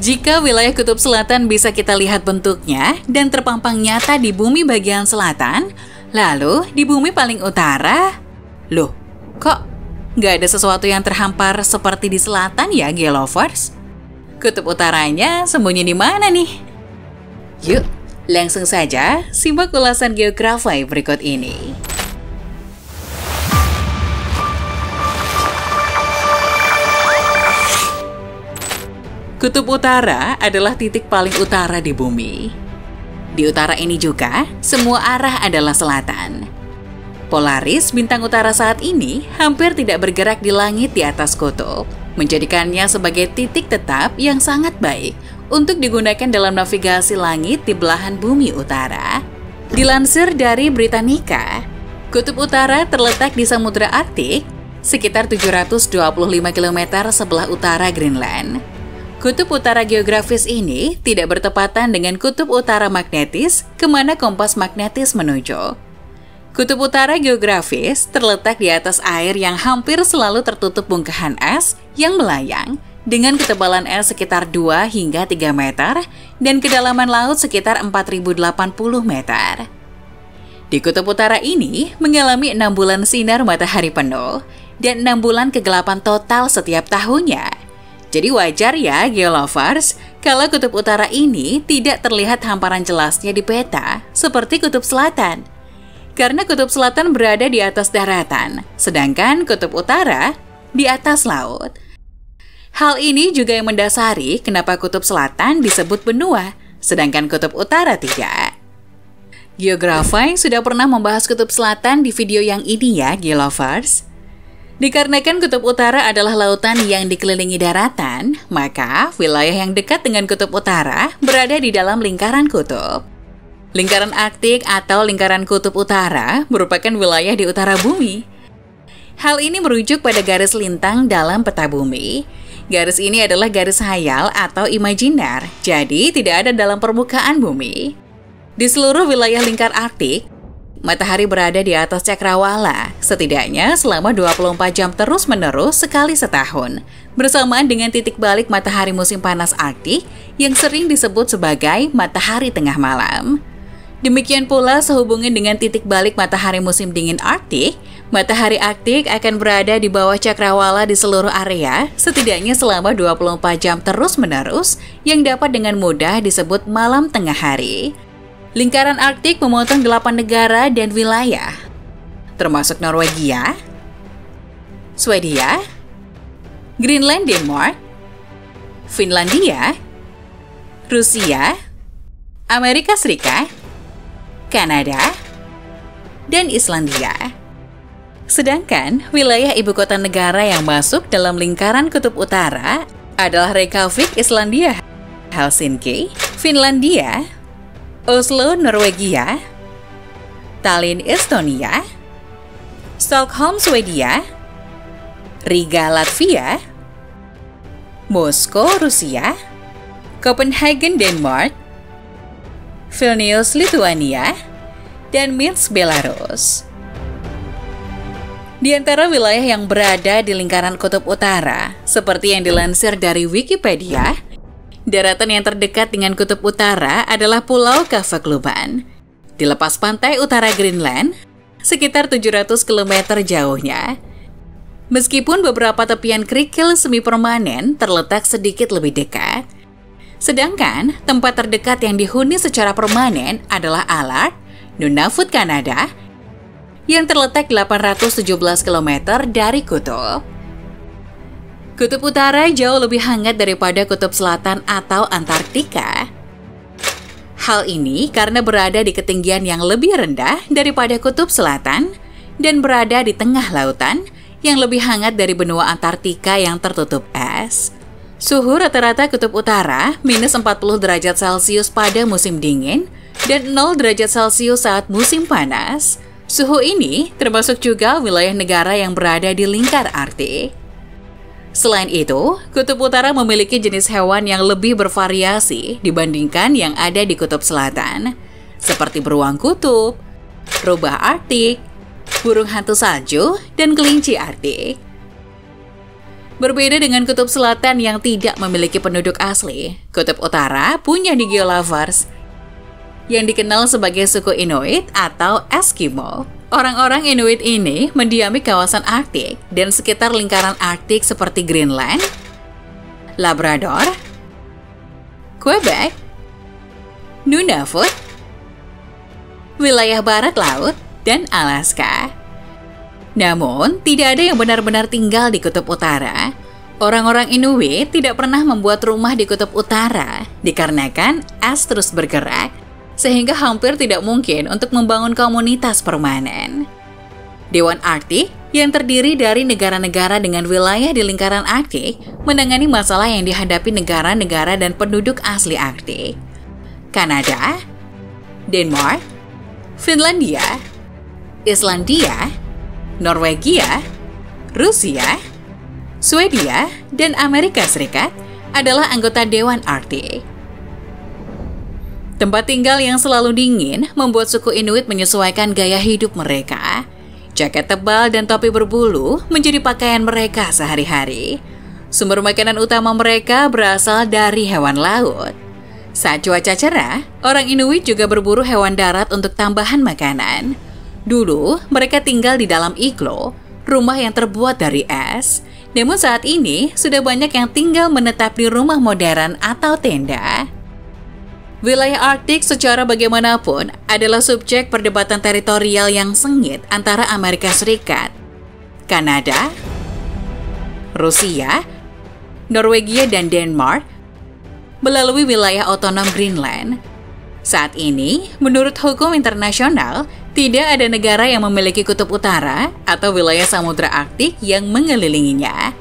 Jika wilayah kutub selatan bisa kita lihat bentuknya dan terpampang nyata di bumi bagian selatan, lalu di bumi paling utara, loh, kok nggak ada sesuatu yang terhampar seperti di selatan ya, Geolovers? Kutub utaranya sembunyi di mana nih? Yuk, langsung saja simak ulasan geografi berikut ini. Kutub utara adalah titik paling utara di bumi. Di utara ini juga, semua arah adalah selatan. Polaris, bintang utara saat ini, hampir tidak bergerak di langit di atas kutub, menjadikannya sebagai titik tetap yang sangat baik untuk digunakan dalam navigasi langit di belahan bumi utara. Dilansir dari Britannica, kutub utara terletak di Samudra Arktik, sekitar 725 km sebelah utara Greenland. Kutub utara geografis ini tidak bertepatan dengan kutub utara magnetis kemana kompas magnetis menuju. Kutub utara geografis terletak di atas air yang hampir selalu tertutup bongkahan es yang melayang dengan ketebalan es sekitar 2 hingga 3 meter dan kedalaman laut sekitar 4080 meter. Di kutub utara ini mengalami 6 bulan sinar matahari penuh dan 6 bulan kegelapan total setiap tahunnya. Jadi wajar ya, Geolovers, kalau kutub utara ini tidak terlihat hamparan jelasnya di peta, seperti kutub selatan. Karena kutub selatan berada di atas daratan, sedangkan kutub utara di atas laut. Hal ini juga yang mendasari kenapa kutub selatan disebut benua, sedangkan kutub utara tidak. Geografi sudah pernah membahas kutub selatan di video yang ini ya, Geolovers. Dikarenakan kutub utara adalah lautan yang dikelilingi daratan, maka wilayah yang dekat dengan kutub utara berada di dalam lingkaran kutub. Lingkaran Arktik atau lingkaran kutub utara merupakan wilayah di utara bumi. Hal ini merujuk pada garis lintang dalam peta bumi. Garis ini adalah garis hayal atau imajiner, jadi tidak ada dalam permukaan bumi. Di seluruh wilayah lingkar Arktik, matahari berada di atas cakrawala, setidaknya selama 24 jam terus-menerus sekali setahun, bersamaan dengan titik balik matahari musim panas Arktik yang sering disebut sebagai matahari tengah malam. Demikian pula sehubungan dengan titik balik matahari musim dingin Arktik, matahari Arktik akan berada di bawah cakrawala di seluruh area, setidaknya selama 24 jam terus-menerus yang dapat dengan mudah disebut malam tengah hari. Lingkaran Arktik memotong 8 negara dan wilayah, termasuk Norwegia, Swedia, Greenland, Denmark, Finlandia, Rusia, Amerika Serikat, Kanada, dan Islandia. Sedangkan wilayah ibu kota negara yang masuk dalam lingkaran kutub utara adalah Reykjavik, Islandia, Helsinki, Finlandia, Oslo, Norwegia, Tallinn, Estonia, Stockholm, Swedia, Riga, Latvia, Moskow, Rusia, Copenhagen, Denmark, Vilnius, Lithuania, dan Minsk, Belarus. Di antara wilayah yang berada di lingkaran kutub utara, seperti yang dilansir dari Wikipedia, daratan yang terdekat dengan kutub utara adalah Pulau Kavakluban. Di lepas pantai utara Greenland, sekitar 700 km jauhnya. Meskipun beberapa tepian kerikil semi permanen terletak sedikit lebih dekat. Sedangkan tempat terdekat yang dihuni secara permanen adalah Allard, Nunavut, Kanada, yang terletak 817 km dari kutub. Kutub utara jauh lebih hangat daripada kutub selatan atau Antartika. Hal ini karena berada di ketinggian yang lebih rendah daripada kutub selatan dan berada di tengah lautan yang lebih hangat dari benua Antartika yang tertutup es. Suhu rata-rata kutub utara minus 40 derajat Celcius pada musim dingin dan 0 derajat Celcius saat musim panas. Suhu ini termasuk juga wilayah negara yang berada di lingkar Arktik. Selain itu, kutub utara memiliki jenis hewan yang lebih bervariasi dibandingkan yang ada di kutub selatan, seperti beruang kutub, rubah Arktik, burung hantu salju, dan kelinci Arktik. Berbeda dengan kutub selatan yang tidak memiliki penduduk asli, kutub utara punya Digilovers yang dikenal sebagai suku Inuit atau Eskimo. Orang-orang Inuit ini mendiami kawasan Arktik dan sekitar lingkaran Arktik seperti Greenland, Labrador, Quebec, Nunavut, wilayah barat laut, dan Alaska. Namun, tidak ada yang benar-benar tinggal di kutub utara. Orang-orang Inuit tidak pernah membuat rumah di kutub utara dikarenakan es terus bergerak, sehingga hampir tidak mungkin untuk membangun komunitas permanen. Dewan Arktik yang terdiri dari negara-negara dengan wilayah di lingkaran Arktik menangani masalah yang dihadapi negara-negara dan penduduk asli Arktik. Kanada, Denmark, Finlandia, Islandia, Norwegia, Rusia, Swedia, dan Amerika Serikat adalah anggota Dewan Arktik. Tempat tinggal yang selalu dingin membuat suku Inuit menyesuaikan gaya hidup mereka. Jaket tebal dan topi berbulu menjadi pakaian mereka sehari-hari. Sumber makanan utama mereka berasal dari hewan laut. Saat cuaca cerah, orang Inuit juga berburu hewan darat untuk tambahan makanan. Dulu, mereka tinggal di dalam iglo, rumah yang terbuat dari es. Namun saat ini, sudah banyak yang tinggal menetap di rumah modern atau tenda. Wilayah Arktik secara bagaimanapun adalah subjek perdebatan teritorial yang sengit antara Amerika Serikat, Kanada, Rusia, Norwegia, dan Denmark melalui wilayah otonom Greenland. Saat ini, menurut hukum internasional, tidak ada negara yang memiliki kutub utara atau wilayah samudra Arktik yang mengelilinginya.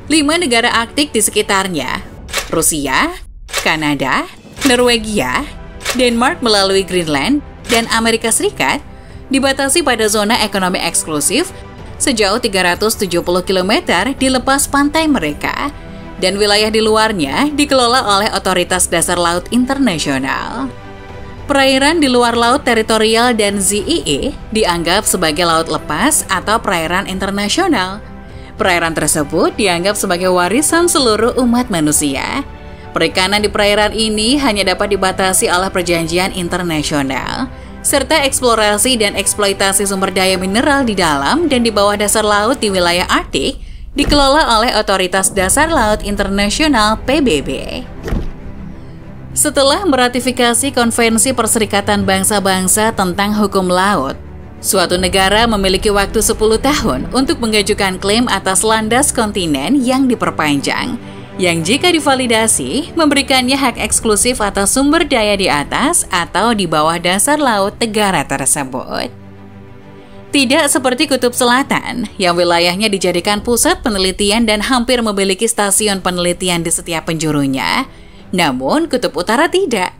5 negara Arktik di sekitarnya, Rusia, Kanada, Norwegia, Denmark melalui Greenland, dan Amerika Serikat dibatasi pada zona ekonomi eksklusif sejauh 370 km di lepas pantai mereka, dan wilayah di luarnya dikelola oleh Otoritas Dasar Laut Internasional. Perairan di luar laut teritorial dan ZEE dianggap sebagai laut lepas atau perairan internasional. Perairan tersebut dianggap sebagai warisan seluruh umat manusia. Perikanan di perairan ini hanya dapat dibatasi oleh perjanjian internasional, serta eksplorasi dan eksploitasi sumber daya mineral di dalam dan di bawah dasar laut di wilayah Arktik dikelola oleh Otoritas Dasar Laut Internasional (PBB). Setelah meratifikasi Konvensi Perserikatan Bangsa-Bangsa tentang Hukum Laut, suatu negara memiliki waktu 10 tahun untuk mengajukan klaim atas landas kontinen yang diperpanjang, yang jika divalidasi memberikannya hak eksklusif atas sumber daya di atas atau di bawah dasar laut negara tersebut. Tidak seperti Kutub Selatan, yang wilayahnya dijadikan pusat penelitian dan hampir memiliki stasiun penelitian di setiap penjurunya. Namun, Kutub Utara tidak.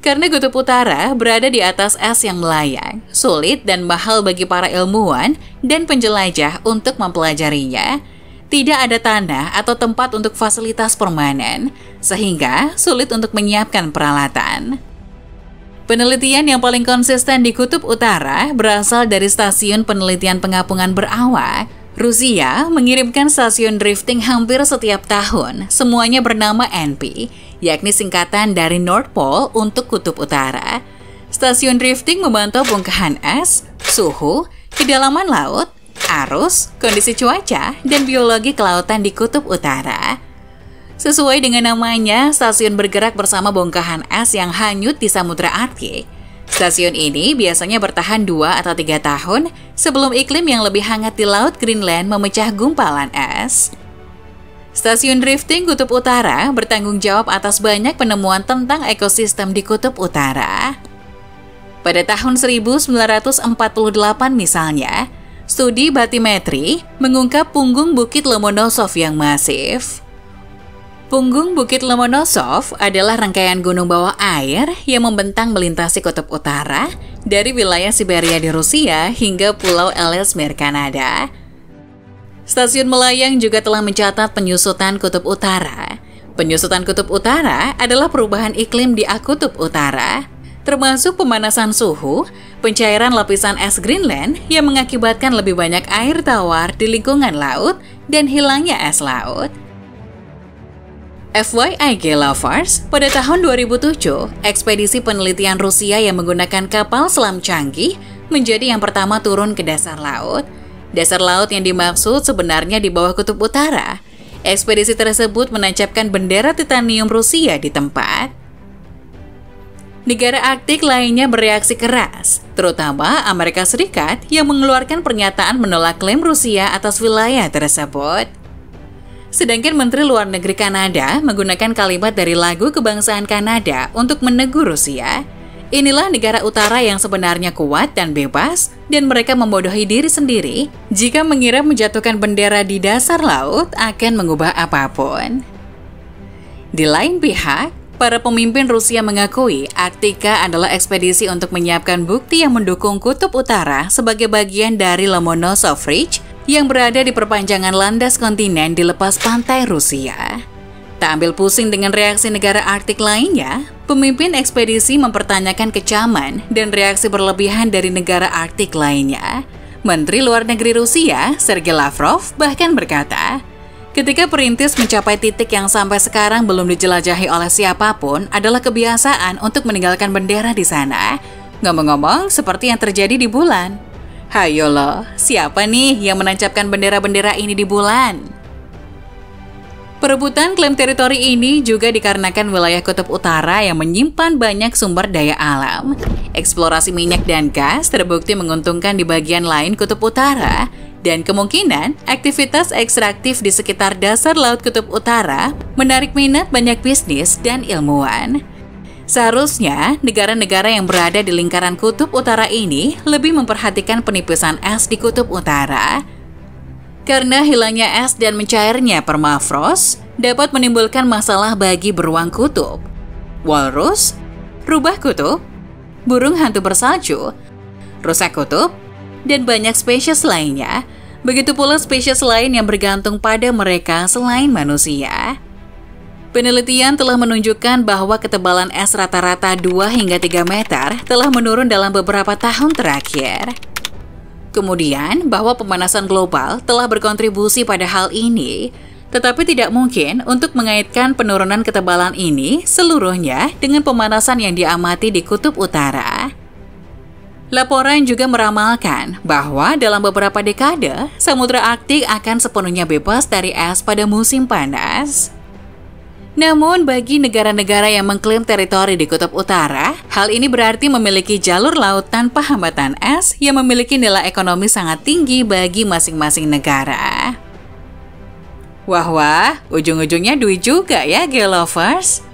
Karena Kutub Utara berada di atas es yang melayang, sulit dan mahal bagi para ilmuwan dan penjelajah untuk mempelajarinya. Tidak ada tanah atau tempat untuk fasilitas permanen, sehingga sulit untuk menyiapkan peralatan. Penelitian yang paling konsisten di Kutub Utara berasal dari Stasiun Penelitian Pengapungan Berawak. Rusia mengirimkan stasiun drifting hampir setiap tahun, semuanya bernama NP, yakni singkatan dari North Pole untuk Kutub Utara. Stasiun drifting memantau bongkahan es, suhu, kedalaman laut, arus, kondisi cuaca, dan biologi kelautan di Kutub Utara. Sesuai dengan namanya, stasiun bergerak bersama bongkahan es yang hanyut di Samudra Arktik. Stasiun ini biasanya bertahan 2 atau 3 tahun sebelum iklim yang lebih hangat di Laut Greenland memecah gumpalan es. Stasiun drifting Kutub Utara bertanggung jawab atas banyak penemuan tentang ekosistem di Kutub Utara. Pada tahun 1948 misalnya, studi batimetri mengungkap punggung Bukit Lomonosov yang masif. Punggung Bukit Lomonosov adalah rangkaian gunung bawah air yang membentang melintasi Kutub Utara dari wilayah Siberia di Rusia hingga Pulau Ellesmere, Kanada. Stasiun melayang juga telah mencatat penyusutan Kutub Utara. Penyusutan Kutub Utara adalah perubahan iklim di Kutub Utara, termasuk pemanasan suhu, pencairan lapisan es Greenland yang mengakibatkan lebih banyak air tawar di lingkungan laut, dan hilangnya es laut. FYI Gelovers, pada tahun 2007, ekspedisi penelitian Rusia yang menggunakan kapal selam canggih menjadi yang pertama turun ke dasar laut. Dasar laut yang dimaksud sebenarnya di bawah kutub utara. Ekspedisi tersebut menancapkan bendera titanium Rusia di tempat. Negara Arktik lainnya bereaksi keras, terutama Amerika Serikat yang mengeluarkan pernyataan menolak klaim Rusia atas wilayah tersebut. Sedangkan Menteri Luar Negeri Kanada menggunakan kalimat dari lagu kebangsaan Kanada untuk menegur Rusia. Inilah negara utara yang sebenarnya kuat dan bebas, dan mereka membodohi diri sendiri jika mengira menjatuhkan bendera di dasar laut akan mengubah apapun. Di lain pihak, para pemimpin Rusia mengakui Arktika adalah ekspedisi untuk menyiapkan bukti yang mendukung Kutub Utara sebagai bagian dari Lomonosov Ridge yang berada di perpanjangan landas kontinen di lepas pantai Rusia. Tak ambil pusing dengan reaksi negara Arktik lainnya, pemimpin ekspedisi mempertanyakan kecaman dan reaksi berlebihan dari negara Arktik lainnya. Menteri Luar Negeri Rusia, Sergei Lavrov, bahkan berkata, ketika perintis mencapai titik yang sampai sekarang belum dijelajahi oleh siapapun adalah kebiasaan untuk meninggalkan bendera di sana. Ngomong-ngomong, seperti yang terjadi di bulan. Hayo loh, siapa nih yang menancapkan bendera-bendera ini di bulan? Perebutan klaim teritori ini juga dikarenakan wilayah Kutub Utara yang menyimpan banyak sumber daya alam. Eksplorasi minyak dan gas terbukti menguntungkan di bagian lain Kutub Utara, dan kemungkinan aktivitas ekstraktif di sekitar dasar Laut Kutub Utara menarik minat banyak bisnis dan ilmuwan. Seharusnya, negara-negara yang berada di lingkaran Kutub Utara ini lebih memperhatikan penipisan es di Kutub Utara. Karena hilangnya es dan mencairnya permafrost dapat menimbulkan masalah bagi beruang kutub, walrus, rubah kutub, burung hantu bersalju, rusa kutub, dan banyak spesies lainnya. Begitu pula spesies lain yang bergantung pada mereka selain manusia. Penelitian telah menunjukkan bahwa ketebalan es rata-rata 2 hingga 3 meter telah menurun dalam beberapa tahun terakhir. Kemudian, bahwa pemanasan global telah berkontribusi pada hal ini, tetapi tidak mungkin untuk mengaitkan penurunan ketebalan ini seluruhnya dengan pemanasan yang diamati di Kutub Utara. Laporan juga meramalkan bahwa dalam beberapa dekade, Samudra Arktik akan sepenuhnya bebas dari es pada musim panas. Namun, bagi negara-negara yang mengklaim teritori di Kutub Utara, hal ini berarti memiliki jalur laut tanpa hambatan es yang memiliki nilai ekonomi sangat tinggi bagi masing-masing negara. Wah, ujung-ujungnya duit juga ya, Gelovers.